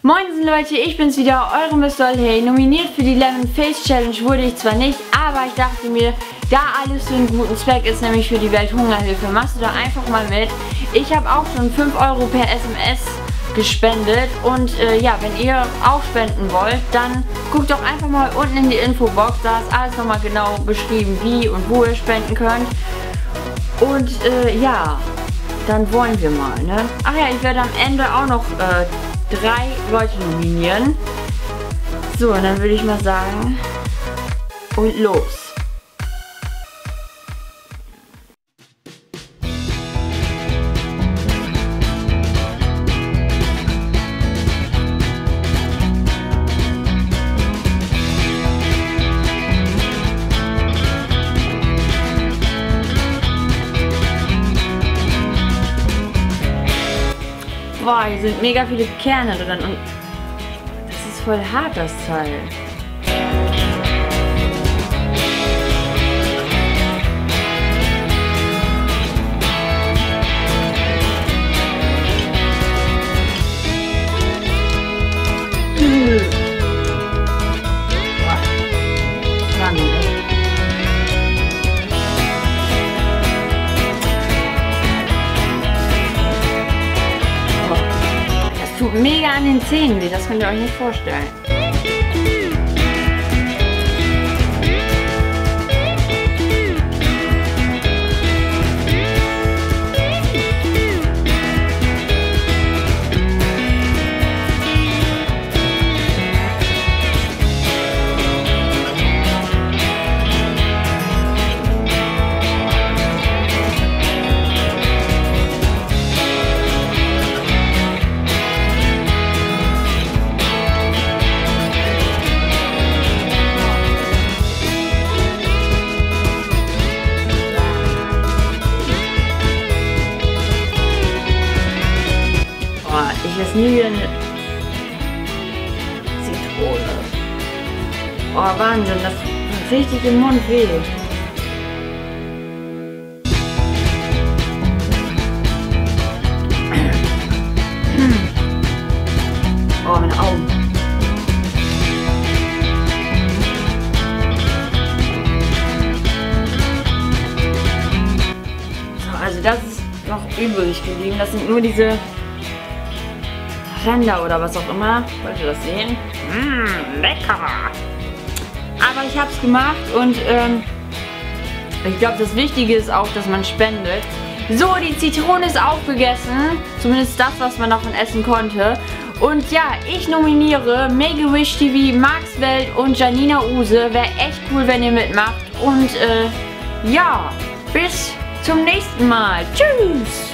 Moin Leute, ich bin's wieder, eure Mr. Hey. Nominiert für die Lemon Face Challenge wurde ich zwar nicht, aber ich dachte mir, da alles für einen guten Zweck ist, nämlich für die Welthungerhilfe, machst du da einfach mal mit. Ich habe auch schon 5 Euro per SMS gespendet und ja, wenn ihr auch spenden wollt, dann guckt doch einfach mal unten in die Infobox, da ist alles nochmal genau beschrieben, wie und wo ihr spenden könnt. Und ja, dann wollen wir mal, ne? Ach ja, ich werde am Ende auch noch 3 Leute nominieren. So, und dann würde ich mal sagen, und los. Boah, hier sind mega viele Kerne drin und das ist voll hart, das Teil. Tut mega an den Zähnen weh, das könnt ihr euch nicht vorstellen. Ich esse nie wieder eine Zitrone. Oh, Wahnsinn, das tut richtig im Mund weh. Oh, meine Augen. So, also das ist noch übrig geblieben. Das sind nur diese Ränder oder was auch immer. Wollt ihr das sehen? Lecker! Aber ich habe es gemacht und ich glaube, das Wichtige ist auch, dass man spendet. So, die Zitrone ist aufgegessen. Zumindest das, was man davon essen konnte. Und ja, ich nominiere Make-A-Wish TV, Max Welt und Janina Use. Wäre echt cool, wenn ihr mitmacht. Und ja, bis zum nächsten Mal. Tschüss!